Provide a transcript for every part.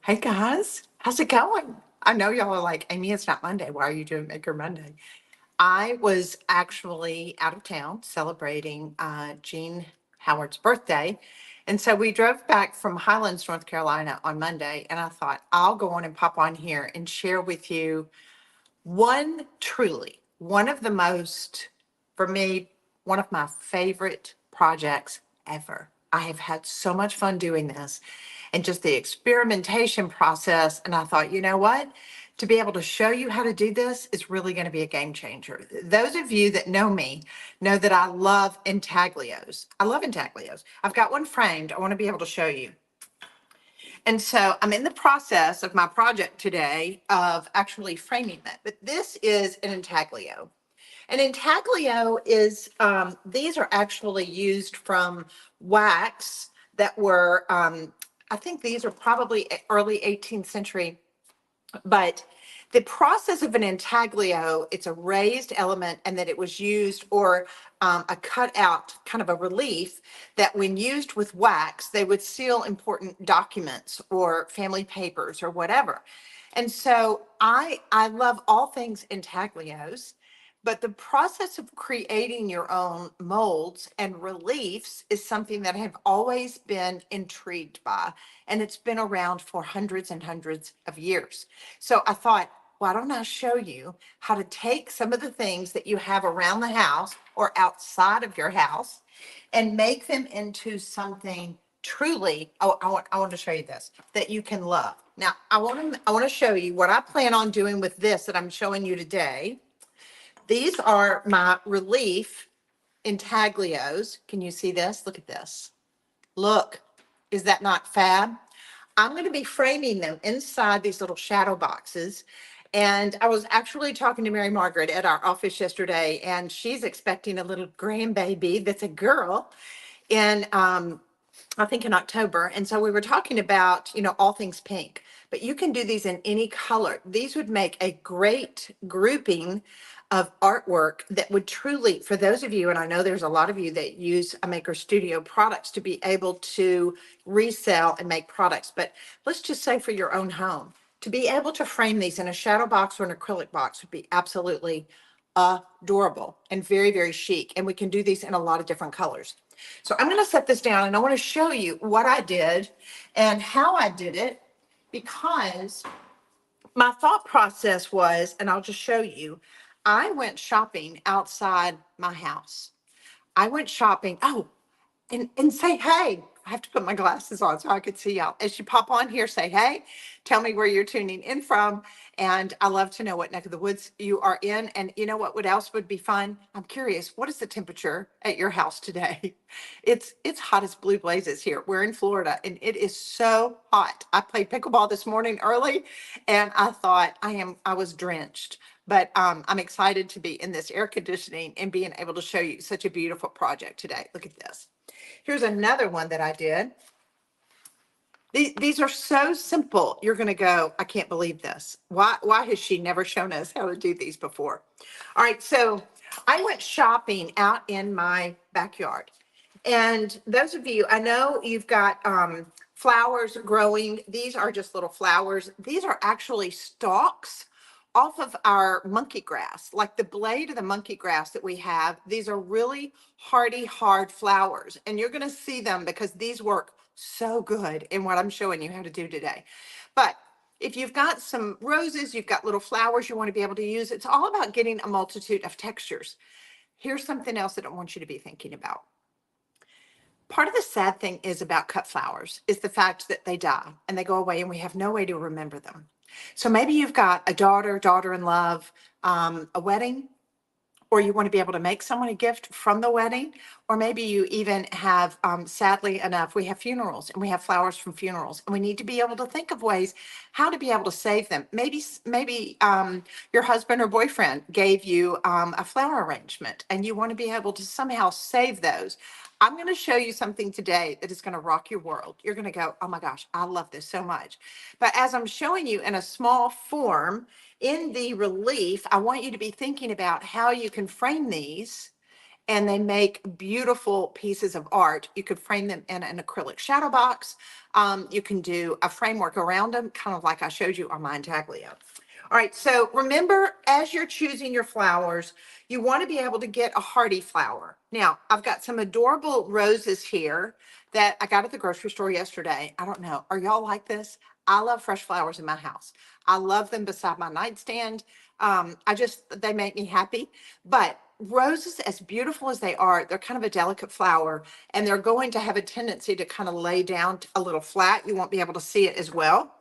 Hey guys, how's it going? I know y'all are like, Amy, it's not Monday. Why are you doing Maker Monday? I was actually out of town celebrating Gene Howard's birthday. And so we drove back from Highlands, North Carolina on Monday. And I thought I'll go on and pop on here and share with you one of the most, for me, one of my favorite projects ever. I have had so much fun doing this and just the experimentation process. And I thought, you know what? To be able to show you how to do this is really going to be a game changer. Those of you that know me know that I love intaglios. I love intaglios. I've got one framed. I want to be able to show you. And so I'm in the process of my project today of actually framing that. But this is an intaglio. An intaglio is, these are actually used from wax that were, I think these are probably early 18th century, but the process of an intaglio, it's a raised element and that it was used or a cutout kind of a relief that when used with wax, they would seal important documents or family papers or whatever. And so I love all things intaglios, but the process of creating your own molds and reliefs is something that I've always been intrigued by. And it's been around for hundreds and hundreds of years. So I thought, why don't I show you how to take some of the things that you have around the house or outside of your house and make them into something truly, oh, I want to show you this, that you can love. Now, I want to show you what I plan on doing with this that I'm showing you today. These are my relief intaglios. Can you see this? Look at this. Look, is that not fab? I'm going to be framing them inside these little shadow boxes. And I was actually talking to Mary Margaret at our office yesterday, and she's expecting a little grandbaby that's a girl. And I think in October. And so we were talking about, all things pink, but you can do these in any color. These would make a great grouping of artwork that would truly, for those of you, and I know there's a lot of you that use a Maker Studio products to be able to resell and make products, but let's just say for your own home, to be able to frame these in a shadow box or an acrylic box would be absolutely adorable and very, very chic. And we can do these in a lot of different colors. So I'm going to set this down and I want to show you what I did and how I did it, because my thought process was, and I'll just show you, I went shopping outside my house. I went shopping. Oh, and say hey. I have to put my glasses on so I could see y'all. As you pop on here, say hey, tell me where you're tuning in from. And I love to know what neck of the woods you are in. And you know what else would be fun? I'm curious, what is the temperature at your house today? It's hot as blue blazes here. We're in Florida and it is so hot. I played pickleball this morning early and I thought I was drenched. But I'm excited to be in this air conditioning and being able to show you such a beautiful project today. Look at this. Here's another one that I did. These are so simple. You're going to go, I can't believe this. Why has she never shown us how to do these before? All right, so I went shopping out in my backyard. And those of you, I know you've got flowers growing. These are just little flowers. These are actually stalks off of our monkey grass, like the blade of the monkey grass that we have. These are really hardy, hard flowers. And you're going to see them because these work so good in what I'm showing you how to do today. But if you've got some roses, you've got little flowers you want to be able to use, it's all about getting a multitude of textures. Here's something else that I want you to be thinking about. Part of the sad thing is about cut flowers is the fact that they die and they go away and we have no way to remember them. So maybe you've got a daughter-in-love, a wedding, or you want to be able to make someone a gift from the wedding, or maybe you even have, sadly enough, we have funerals and we have flowers from funerals, and we need to be able to think of ways how to be able to save them. Maybe your husband or boyfriend gave you a flower arrangement, and you want to be able to somehow save those. I'm going to show you something today that is going to rock your world. You're going to go, oh my gosh, I love this so much. But as I'm showing you in a small form, in the relief, I want you to be thinking about how you can frame these and they make beautiful pieces of art. You could frame them in an acrylic shadow box. You can do a framework around them, kind of like I showed you on my intaglio. All right, so remember, as you're choosing your flowers, you want to be able to get a hardy flower. Now, I've got some adorable roses here that I got at the grocery store yesterday. I don't know, are y'all like this? I love fresh flowers in my house. I love them beside my nightstand. They make me happy. But roses, as beautiful as they are, they're kind of a delicate flower, and they're going to have a tendency to kind of lay down a little flat. You won't be able to see it as well.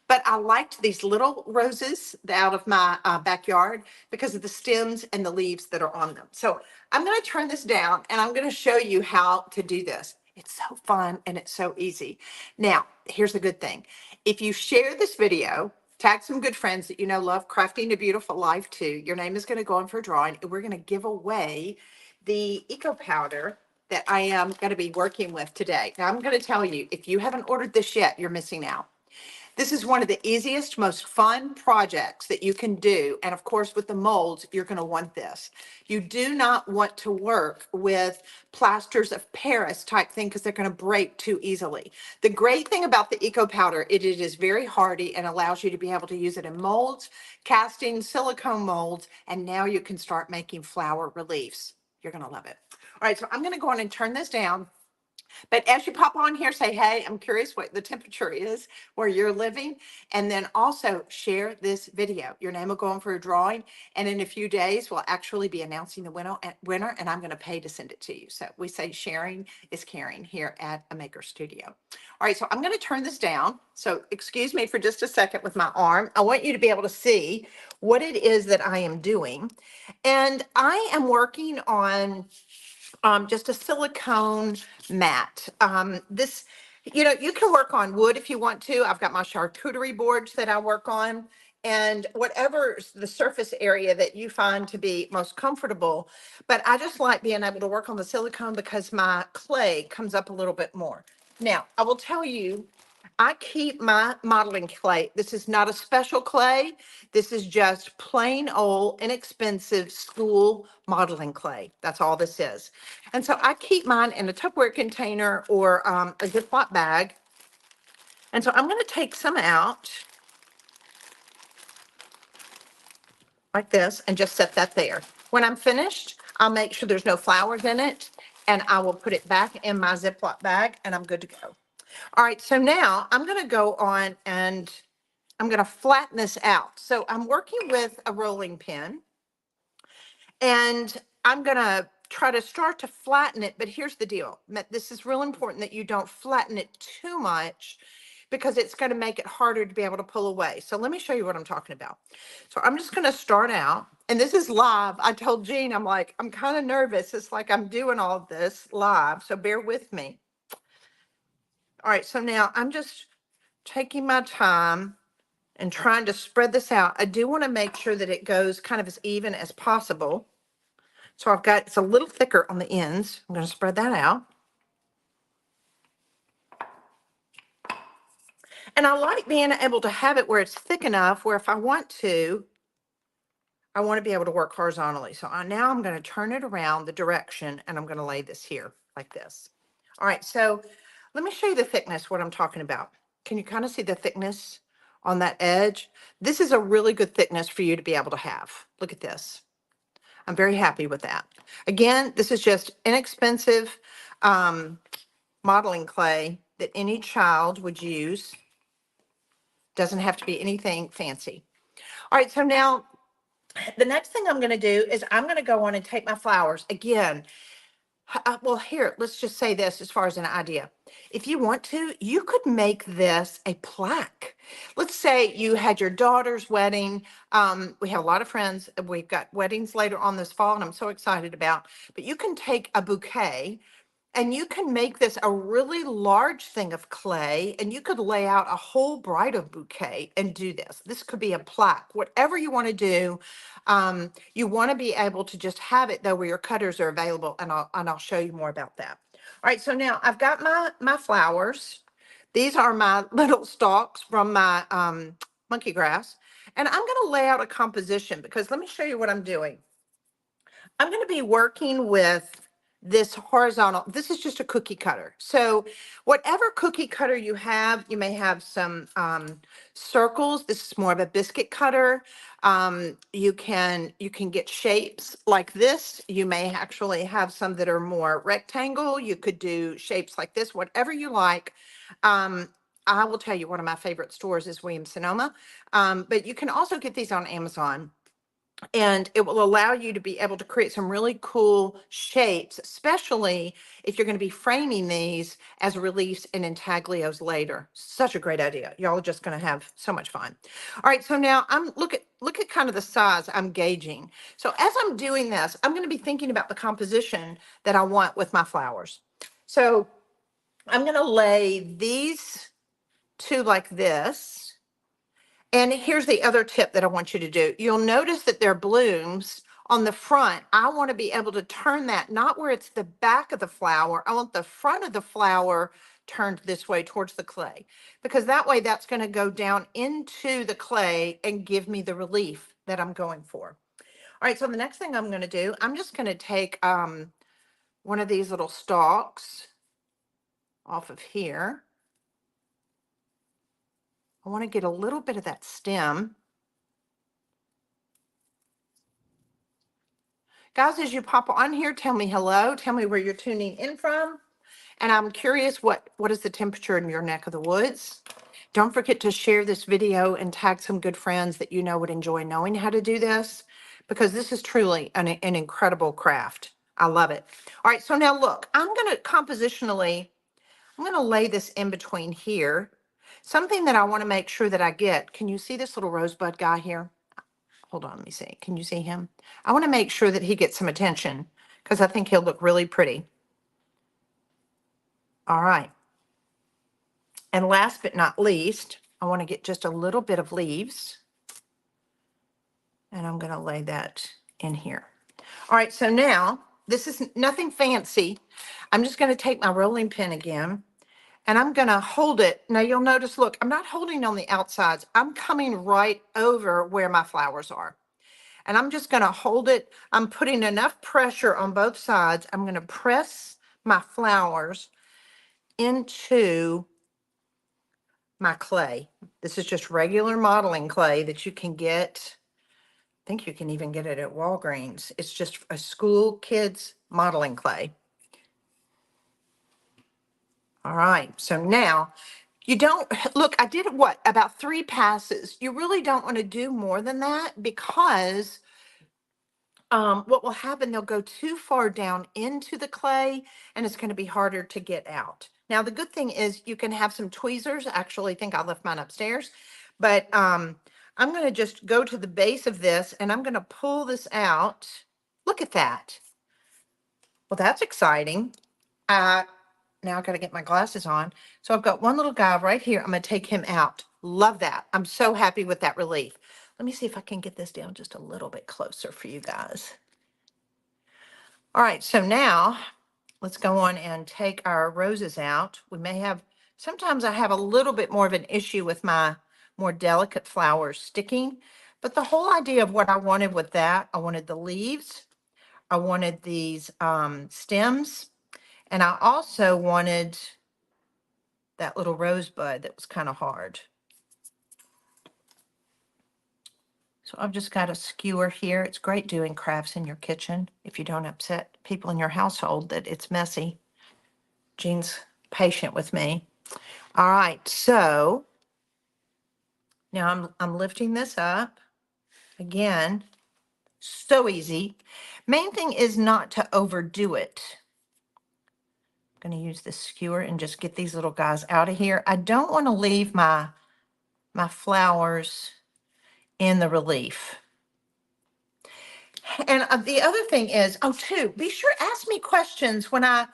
But I liked these little roses out of my backyard because of the stems and the leaves that are on them. So I'm going to turn this down and I'm going to show you how to do this. It's so fun and it's so easy. Now, here's the good thing. If you share this video, tag some good friends that you know love crafting a beautiful life too. Your name is going to go in for a drawing, and we're going to give away the Eco Powder that I am going to be working with today. Now, I'm going to tell you, if you haven't ordered this yet, you're missing out. This is one of the easiest, most fun projects that you can do. And of course, with the molds, you're going to want this. You do not want to work with plasters of Paris type thing because they're going to break too easily. The great thing about the Eco Powder, it is very hardy and allows you to be able to use it in molds, casting, silicone molds, and now you can start making flower reliefs. You're going to love it. All right, so I'm going to go on and turn this down. But as you pop on here, say, hey, I'm curious what the temperature is where you're living. And then also share this video. Your name will go on for a drawing. And in a few days, we'll actually be announcing the winner, and I'm going to pay to send it to you. So we say sharing is caring here at a Maker Studio. All right, so I'm going to turn this down. So excuse me for just a second with my arm. I want you to be able to see what it is that I am doing. And I am working on just a silicone mat. You can work on wood if you want to. I've got my charcuterie boards that I work on, and whatever the surface area that you find to be most comfortable. But I just like being able to work on the silicone because my clay comes up a little bit more. Now, I will tell you, I keep my modeling clay. This is not a special clay. This is just plain old, inexpensive school modeling clay. That's all this is. And so I keep mine in a Tupperware container or a Ziploc bag. And so I'm going to take some out like this and just set that there. When I'm finished, I'll make sure there's no flowers in it, and I will put it back in my Ziploc bag, and I'm good to go. All right, so now I'm going to go on and I'm going to flatten this out. So I'm working with a rolling pin, and I'm going to try to start to flatten it. But here's the deal. This is real important that you don't flatten it too much because it's going to make it harder to be able to pull away. So let me show you what I'm talking about. So I'm just going to start out, and this is live. I told Jean, I'm like, I'm kind of nervous. It's like I'm doing all of this live, so bear with me. All right, so now I'm just taking my time and trying to spread this out. I do want to make sure that it goes kind of as even as possible. So it's a little thicker on the ends. I'm going to spread that out. And I like being able to have it where it's thick enough where if I want to be able to work horizontally. So now I'm going to turn it around the direction, and I'm going to lay this here like this. All right, so let me show you the thickness, what I'm talking about. Can you kind of see the thickness on that edge? This is a really good thickness for you to be able to have. Look at this. I'm very happy with that. Again, this is just inexpensive modeling clay that any child would use. Doesn't have to be anything fancy. All right, so now the next thing I'm going to do is I'm going to go on and take my flowers again. Well, here, let's just say this as far as an idea. If you want to, you could make this a plaque. Let's say you had your daughter's wedding. We have a lot of friends. We've got weddings later on this fall, and I'm so excited about. But you can take a bouquet, and you can make this a really large thing of clay, and you could lay out a whole bridal bouquet and do this. This could be a plaque, whatever you want to do. You want to be able to just have it though where your cutters are available, and I'll show you more about that. All right, so now I've got my flowers. These are my little stalks from my monkey grass, and I'm going to lay out a composition because let me show you what I'm doing. I'm going to be working with this horizontal. This is just a cookie cutter. So whatever cookie cutter you have, you may have some circles. This is more of a biscuit cutter. You can get shapes like this. You may actually have some that are more rectangle. You could do shapes like this, whatever you like. I will tell you, one of my favorite stores is Williams Sonoma, but you can also get these on Amazon. And it will allow you to be able to create some really cool shapes, especially if you're going to be framing these as reliefs and intaglios later. Such a great idea. Y'all are just going to have so much fun. All right, so now look at kind of the size I'm gauging. So as I'm doing this, I'm going to be thinking about the composition that I want with my flowers. So I'm going to lay these two like this. And here's the other tip that I want you to do. You'll notice that there are blooms on the front. I want to be able to turn that, not where it's the back of the flower. I want the front of the flower turned this way towards the clay, because that way that's going to go down into the clay and give me the relief that I'm going for. All right, so the next thing I'm going to do, I'm just going to take one of these little stalks off of here. I want to get a little bit of that stem. Guys, as you pop on here, tell me hello. Tell me where you're tuning in from. And I'm curious, what is the temperature in your neck of the woods? Don't forget to share this video and tag some good friends that you know would enjoy knowing how to do this, because this is truly an incredible craft. I love it. All right, so now look, I'm going to compositionally, I'm going to lay this in between here. Something that I want to make sure that I get. Can you see this little rosebud guy here? Hold on, let me see. Can you see him? I want to make sure that he gets some attention because I think he'll look really pretty. All right. And last but not least, I want to get just a little bit of leaves. And I'm going to lay that in here. All right, so now this is nothing fancy. I'm just going to take my rolling pin again and I'm going to hold it. Now you'll notice, look, I'm not holding on the outsides. I'm coming right over where my flowers are. And I'm just going to hold it. I'm putting enough pressure on both sides. I'm going to press my flowers into my clay. This is just regular modeling clay that you can get. I think you can even get it at Walgreens. It's just a school kids modeling clay. All right, so now you don't, look, I did what, about 3 passes. You really don't want to do more than that, because what will happen, they'll go too far down into the clay and it's going to be harder to get out. Now, the good thing is you can have some tweezers. I actually think I left mine upstairs, but I'm going to just go to the base of this and I'm going to pull this out. Look at that. Well, that's exciting. Now I've got to get my glasses on. So I've got one little guy right here. I'm going to take him out. Love that. I'm so happy with that relief. Let me see if I can get this down just a little bit closer for you guys. All right, so now let's go on and take our roses out. We may have, sometimes I have a little bit more of an issue with my more delicate flowers sticking, but the whole idea of what I wanted with that, I wanted the leaves, I wanted these stems, and I also wanted that little rosebud that was kind of hard. So I've just got a skewer here. It's great doing crafts in your kitchen if you don't upset people in your household that it's messy. Jean's patient with me. All right, so now I'm lifting this up. Again, so easy. Main thing is not to overdo it. I'm going to use this skewer and just get these little guys out of here. I don't want to leave my flowers in the relief. And the other thing is, oh, too, be sure ask me questions when I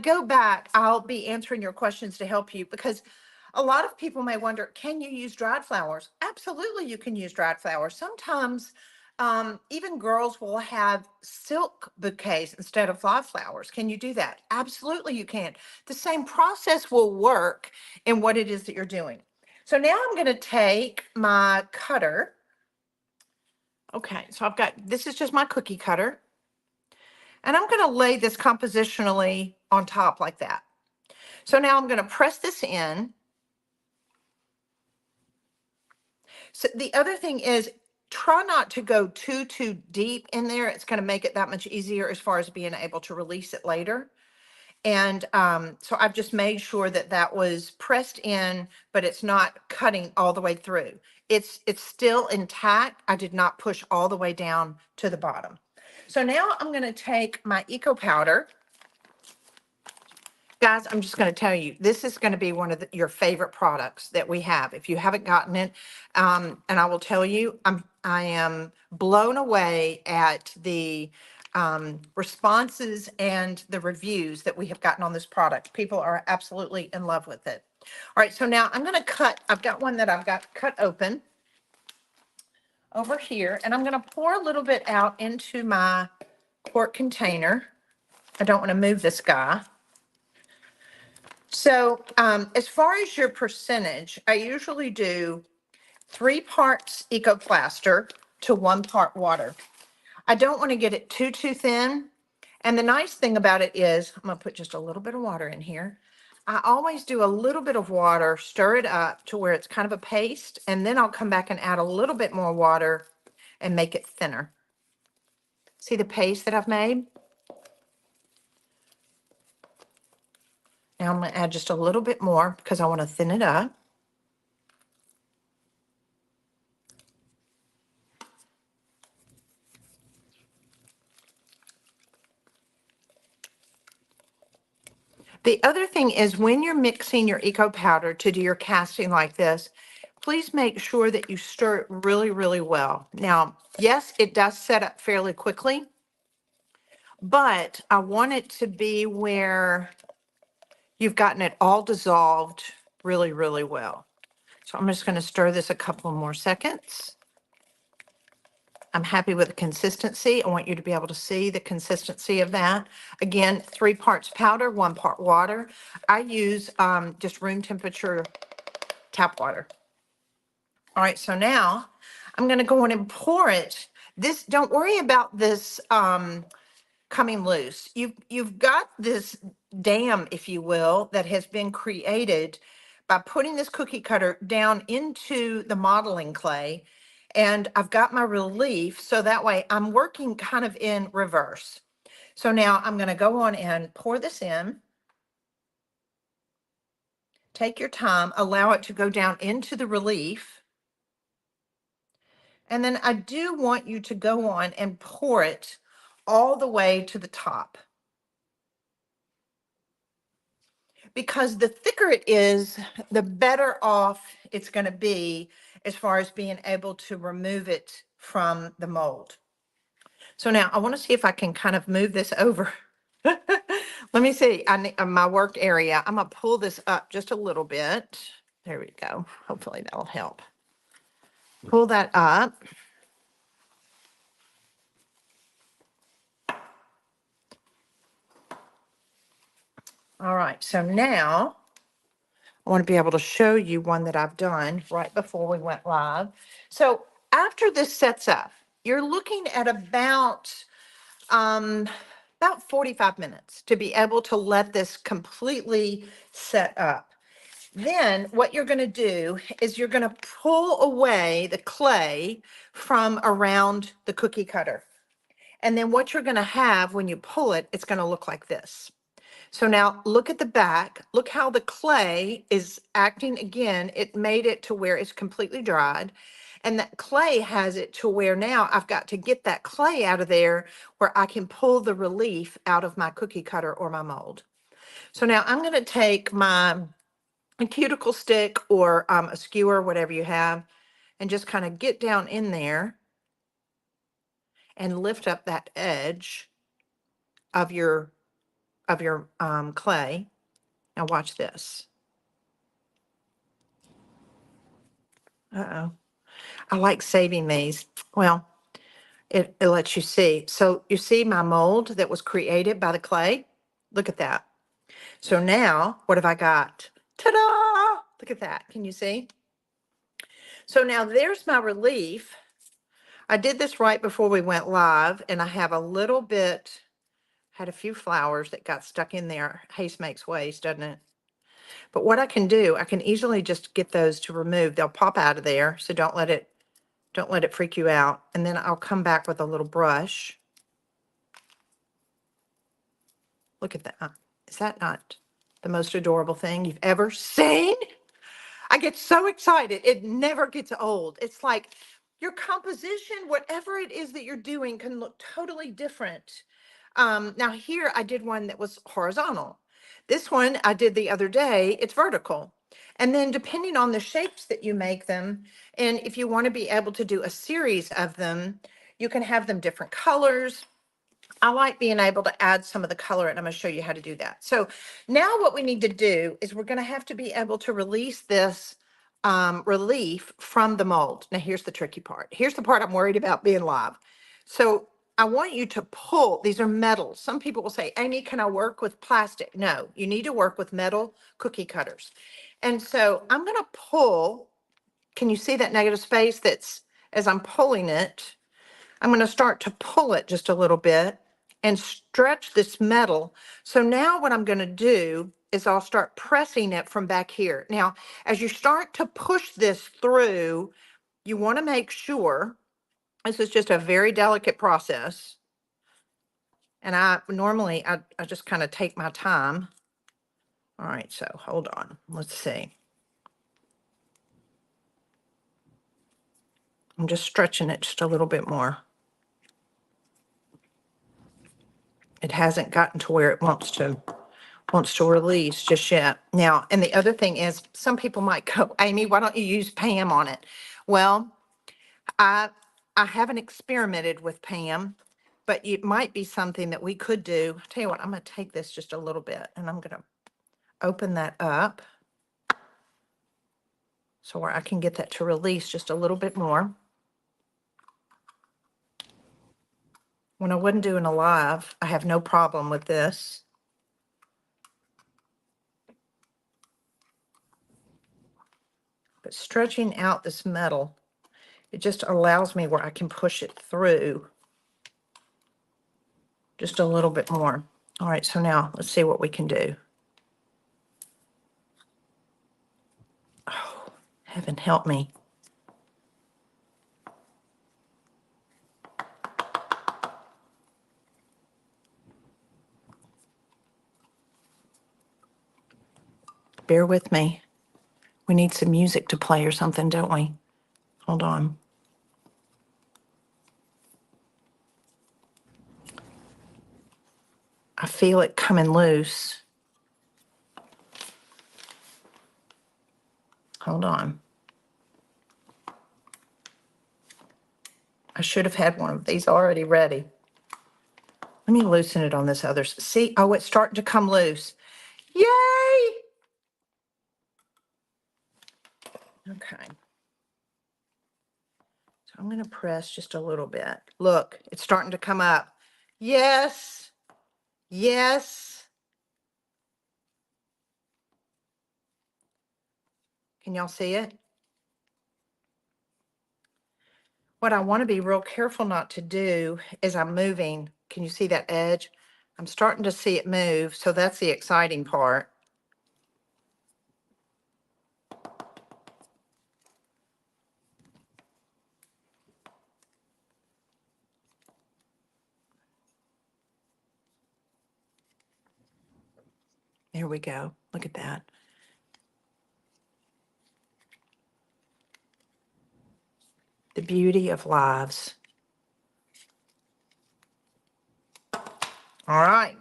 go back. I'll be answering your questions to help you, because a lot of people may wonder, can you use dried flowers? Absolutely, you can use dried flowers. Sometimes even girls will have silk bouquets instead of live flowers. Can you do that? Absolutely, you can. The same process will work in what it is that you're doing. So now I'm going to take my cutter. Okay, so I've got, this is just my cookie cutter. And I'm going to lay this compositionally on top like that. So now I'm going to press this in. So the other thing is, try not to go too deep in there. It's going to make it that much easier as far as being able to release it later. And so I've just made sure that that was pressed in, but it's not cutting all the way through. It's still intact. I did not push all the way down to the bottom. So now I'm going to take my Eco Powder. Guys, I'm just going to tell you, this is going to be one of your favorite products that we have. If you haven't gotten it, and I will tell you, I am blown away at the responses and the reviews that we have gotten on this product. People are absolutely in love with it. All right, so now I'm going to cut. I've got one that I've got cut open over here, and I'm going to pour a little bit out into my quart container. I don't want to move this guy. So as far as your percentage, I usually do 3 parts Ecoplaster to 1 part water. I don't want to get it too thin. And the nice thing about it is, I'm going to put just a little bit of water in here. I always do a little bit of water, stir it up to where it's kind of a paste, and then I'll come back and add a little bit more water and make it thinner. See the paste that I've made? Now I'm going to add just a little bit more because I want to thin it up. The other thing is, when you're mixing your Eco Powder to do your casting like this, please make sure that you stir it really well. Now, yes, it does set up fairly quickly, but I want it to be where you've gotten it all dissolved really well. So I'm just going to stir this a couple more seconds. I'm happy with the consistency. I want you to be able to see the consistency of that. Again, 3 parts powder, 1 part water. I use just room temperature tap water. All right, so now I'm going to go in and pour it. This, don't worry about this coming loose. You've got this dam, if you will, that has been created by putting this cookie cutter down into the modeling clay. And I've got my relief, so that way I'm working kind of in reverse. So now I'm going to go on and pour this in. Take your time, allow it to go down into the relief. And then I do want you to go on and pour it all the way to the top. Because the thicker it is, the better off it's going to be as far as being able to remove it from the mold. So now I want to see if I can kind of move this over. Let me see. I need my work area. I'm going to pull this up just a little bit. There we go. Hopefully that'll help. Pull that up. All right. So now I want to be able to show you one that I've done right before we went live. So after this sets up, you're looking at about 45 minutes to be able to let this completely set up. Then what you're going to do is you're going to pull away the clay from around the cookie cutter. And then what you're going to have when you pull it, it's going to look like this. So now look at the back. Look how the clay is acting again. It made it to where it's completely dried. And that clay has it to where now I've got to get that clay out of there where I can pull the relief out of my cookie cutter or my mold. So now I'm going to take my cuticle stick or a skewer, whatever you have, and just kind of get down in there and lift up that edge of your clay. Now watch this. Uh-oh. I like saving these. Well, it lets you see. So you see my mold that was created by the clay? Look at that. So now what have I got? Ta-da! Look at that. Can you see? So now there's my relief. I did this right before we went live, and I have a little bit Had a few flowers that got stuck in there. Haste makes waste, doesn't it? But what I can do, I can easily just get those to remove. They'll pop out of there, so don't let it freak you out. And then I'll come back with a little brush. Look at that. Is that not the most adorable thing you've ever seen? I get so excited. It never gets old. It's like your composition, whatever it is that you're doing, can look totally different. Now here I did one that was horizontal. This one I did the other day, it's vertical. And then depending on the shapes that you make them, and if you want to be able to do a series of them, you can have them different colors. I like being able to add some of the color, and I'm going to show you how to do that. So now what we need to do is we're going to have to be able to release this relief from the mold. Now here's the tricky part. Here's the part I'm worried about being live. So I want you to pull, these are metals. Some people will say, Amy, can I work with plastic? No, you need to work with metal cookie cutters. And so I'm going to pull, can you see that negative space that's, as I'm pulling it, I'm going to start to pull it just a little bit and stretch this metal. So now what I'm going to do is I'll start pressing it from back here. Now, as you start to push this through, you want to make sure, this is just a very delicate process. And I normally, I just kind of take my time. All right, so hold on. Let's see. I'm just stretching it just a little bit more. It hasn't gotten to where it wants to release just yet. Now, and the other thing is, some people might go, Amy, why don't you use Pam on it? Well, I haven't experimented with Pam, but it might be something that we could do. Tell you what, I'm going to take this just a little bit and I'm going to open that up so where I can get that to release just a little bit more. When I wasn't doing a live, I have no problem with this. But stretching out this metal, it just allows me where I can push it through just a little bit more. All right, so now let's see what we can do. Oh, heaven help me. Bear with me. We need some music to play or something, don't we? Hold on. I feel it coming loose. Hold on. I should have had one of these already ready. Let me loosen it on this other. See, oh, it's starting to come loose. Yay! Okay. So I'm going to press just a little bit. Look, it's starting to come up. Yes. Yes. Can y'all see it? What I want to be real careful not to do is I'm moving. Can you see that edge? I'm starting to see it move, so that's the exciting part. There we go. Look at that. The beauty of lives. All right,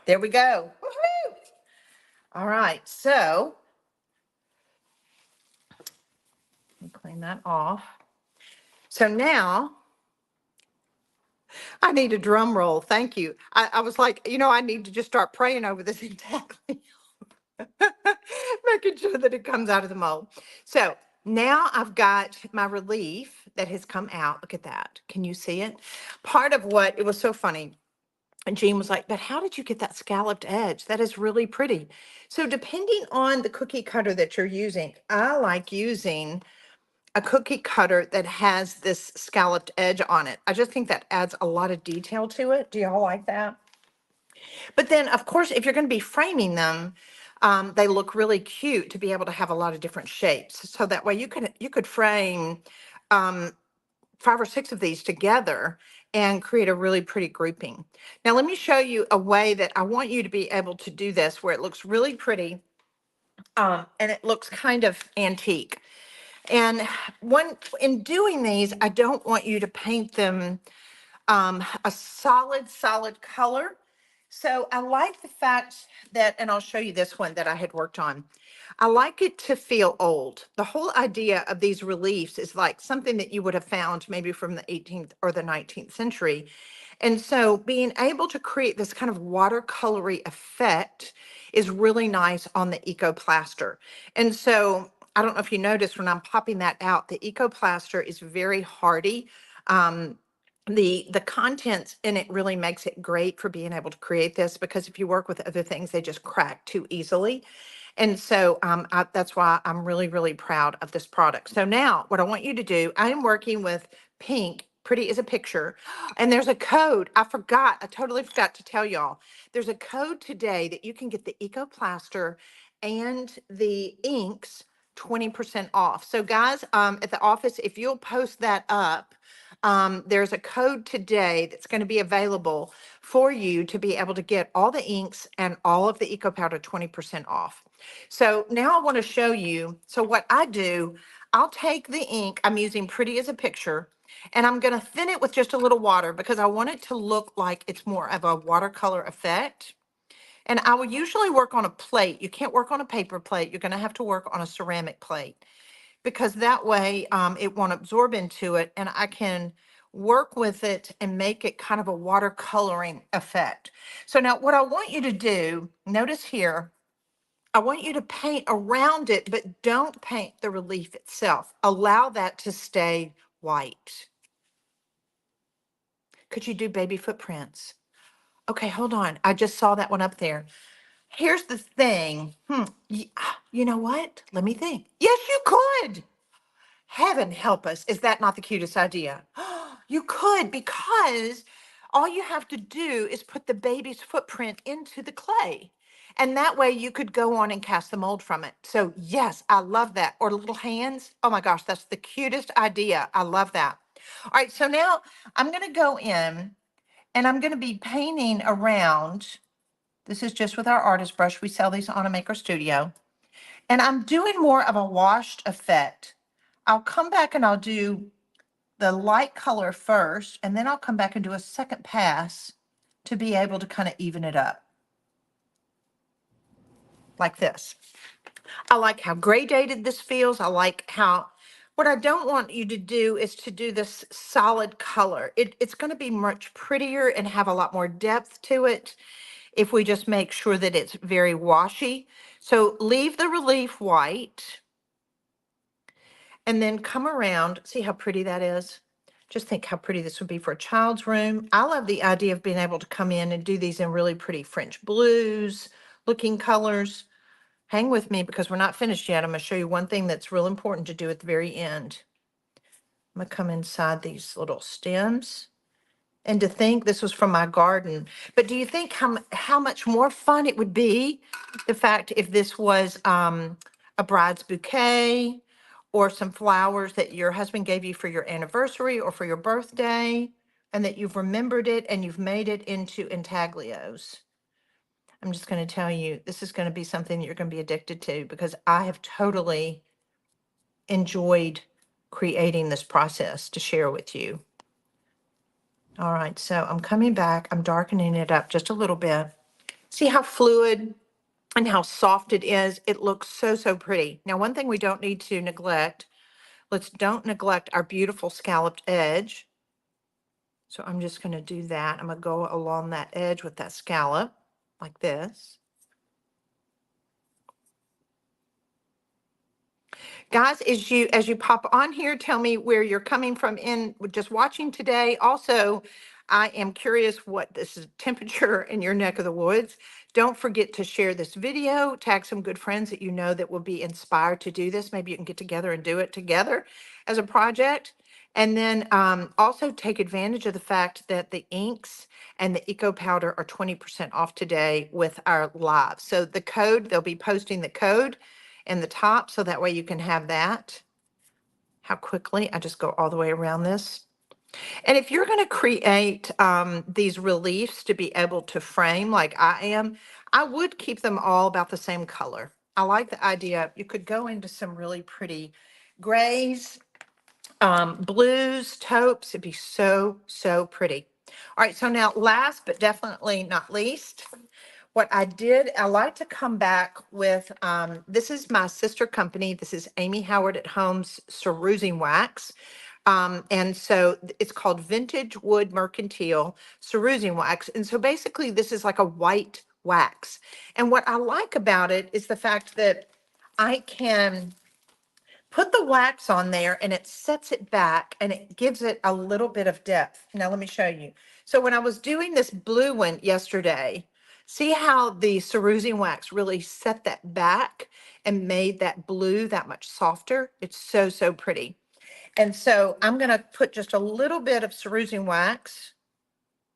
there we go. Woohoo! All right, so let me clean that off. So now I need a drum roll. Thank you. I was like, I need to just start praying over this Intaglios, making sure that it comes out of the mold. So now I've got my relief that has come out. Look at that. Can you see it? Part of what, it was so funny. And Jean was like, but how did you get that scalloped edge? That is really pretty. So depending on the cookie cutter that you're using, I like using a cookie cutter that has this scalloped edge on it. I just think that adds a lot of detail to it. Do y'all like that? But then, of course, if you're going to be framing them, they look really cute to be able to have a lot of different shapes. So that way you could frame um, 5 or 6 of these together and create a really pretty grouping. Now, let me show you a way that I want you to be able to do this where it looks really pretty and it looks kind of antique. And in doing these, I don't want you to paint them a solid color. So I like the fact that, and I'll show you this one that I had worked on. I like it to feel old. The whole idea of these reliefs is like something that you would have found maybe from the 18th or the 19th century. And so being able to create this kind of watercolory effect is really nice on the Ecoplaster. And so I don't know if you noticed when I'm popping that out, the Ecoplaster is very hardy. Um, the contents in it really makes it great for being able to create this, because if you work with other things, they just crack too easily. And so that's why I'm really proud of this product. So now what I want you to do, I am working with pink, pretty as a picture. And there's a code. I totally forgot to tell y'all. There's a code today that you can get the Ecoplaster and the inks 20% off. So guys, at the office, if you'll post that up, there's a code today that's going to be available for you to be able to get all the inks and all of the Eco Powder 20% off. So now I want to show you. So what I do, I'll take the ink, I'm using Pretty as a Picture, and I'm going to thin it with just a little water because I want it to look like it's more of a watercolor effect. And I will usually work on a plate. You can't work on a paper plate. You're going to have to work on a ceramic plate, because that way it won't absorb into it and I can work with it and make it kind of a watercoloring effect. So now what I want you to do, notice here, I want you to paint around it, but don't paint the relief itself. Allow that to stay white. Could you do baby footprints? Okay, hold on. I just saw that one up there. Here's the thing. You know what? Let me think. Yes, you could. Heaven help us. Is that not the cutest idea? You could, because all you have to do is put the baby's footprint into the clay. And that way you could go on and cast the mold from it. So yes, I love that. Or little hands. Oh my gosh, that's the cutest idea. I love that. All right, so now I'm going to go in and I'm going to be painting around. This is just with our artist brush. We sell these on a Maker Studio. And I'm doing more of a washed effect. I'll come back and I'll do the light color first, and then I'll come back and do a second pass to be able to kind of even it up. Like this. I like how gradated this feels. I like how, what I don't want you to do is to do this solid color. It's going to be much prettier and have a lot more depth to it if we just make sure that it's very washy. So leave the relief white. And then come around, see how pretty that is? Just think how pretty this would be for a child's room. I love the idea of being able to come in and do these in really pretty French blues looking colors. Hang with me because we're not finished yet. I'm going to show you one thing that's real important to do at the very end. I'm going to come inside these little stems. And to think this was from my garden. But do you think how much more fun it would be, the fact if this was a bride's bouquet or some flowers that your husband gave you for your anniversary or for your birthday, and that you've remembered it and you've made it into intaglios? I'm just going to tell you, this is going to be something that you're going to be addicted to, because I have totally enjoyed creating this process to share with you. All right, so I'm coming back. I'm darkening it up just a little bit. See how fluid and how soft it is? It looks so pretty. Now, one thing we don't need to neglect, don't neglect our beautiful scalloped edge. So I'm just going to do that. I'm going to go along that edge with that scallop like this. Guys, as you pop on here, tell me where you're coming from in just watching today. Also, I am curious what this is temperature in your neck of the woods. Don't forget to share this video, tag some good friends that you know that will be inspired to do this. Maybe you can get together and do it together as a project. And then also take advantage of the fact that the inks and the eco powder are 20% off today with our live. So the code, they'll be posting the code in the top, so that way you can have that. How quickly I just go all the way around this. And if you're going to create these reliefs to be able to frame like I am, I would keep them all about the same color. I like the idea. You could go into some really pretty grays, blues, taupes. It'd be so, so pretty. All right, so now last but definitely not least, what I did, I like to come back with, this is my sister company. This is Amy Howard at Home's Cerusing Wax. And so it's called Vintage Wood Mercantile Cerusing Wax. And so basically this is like a white wax. And what I like about it is the fact that I can put the wax on there and it sets it back and it gives it a little bit of depth. Now let me show you. So when I was doing this blue one yesterday, see how the cerusing wax really set that back and made that blue that much softer? It's so, so pretty. And so I'm going to put just a little bit of cerusing wax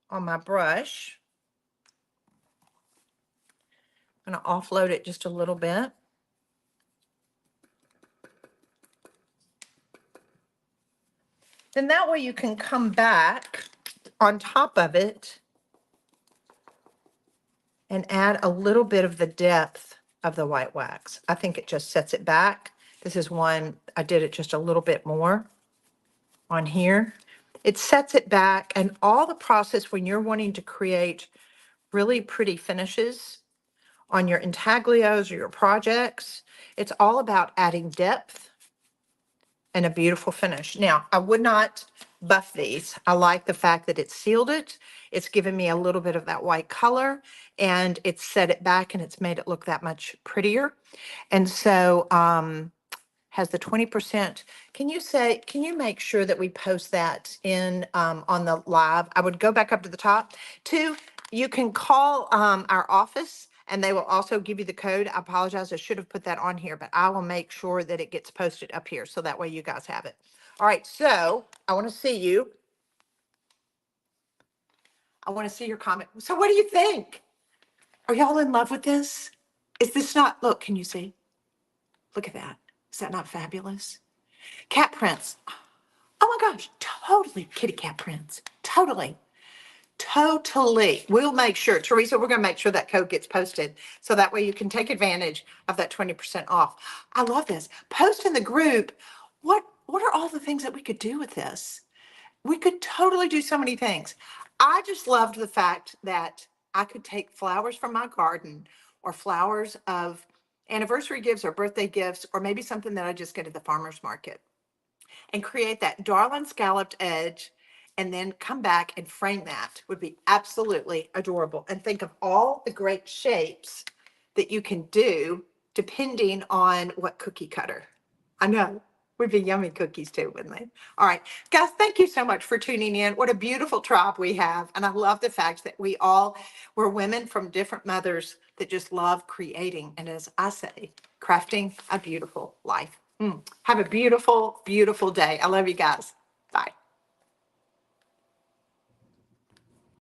on my brush. I'm going to offload it just a little bit. Then that way you can come back on top of it and add a little bit of the depth of the white wax. I think it just sets it back. This is one, I did it just a little bit more on here. It sets it back, and all the process when you're wanting to create really pretty finishes on your intaglios or your projects, it's all about adding depth and a beautiful finish. Now, I would not buff these. I like the fact that it sealed it. It's given me a little bit of that white color, and it's set it back and it's made it look that much prettier. And so has the 20%. Can you make sure that we post that in on the live? I would go back up to the top. Two, you can call our office and they will also give you the code. I apologize, I should have put that on here, but I will make sure that it gets posted up here so that way you guys have it. All right, so I want to see you. I want to see your comment. So what do you think? Are y'all in love with this? Is this not, look, can you see? Look at that. Is that not fabulous? Cat prints. Oh my gosh, totally kitty cat prints. Totally. Totally. We'll make sure, Teresa, we're going to make sure that code gets posted so that way you can take advantage of that 20% off. I love this. Post in the group. What are all the things that we could do with this? We could totally do so many things. I just loved the fact that I could take flowers from my garden or flowers of anniversary gifts or birthday gifts, or maybe something that I just get at the farmer's market, and create that darling scalloped edge, and then come back and frame that would be absolutely adorable. And think of all the great shapes that you can do depending on what cookie cutter. I know. Would be yummy cookies too, wouldn't they? All right, guys, thank you so much for tuning in. What a beautiful tribe we have. And I love the fact that we're women from different mothers that just love creating. And as I say, crafting a beautiful life. Have a beautiful, beautiful day. I love you guys. Bye.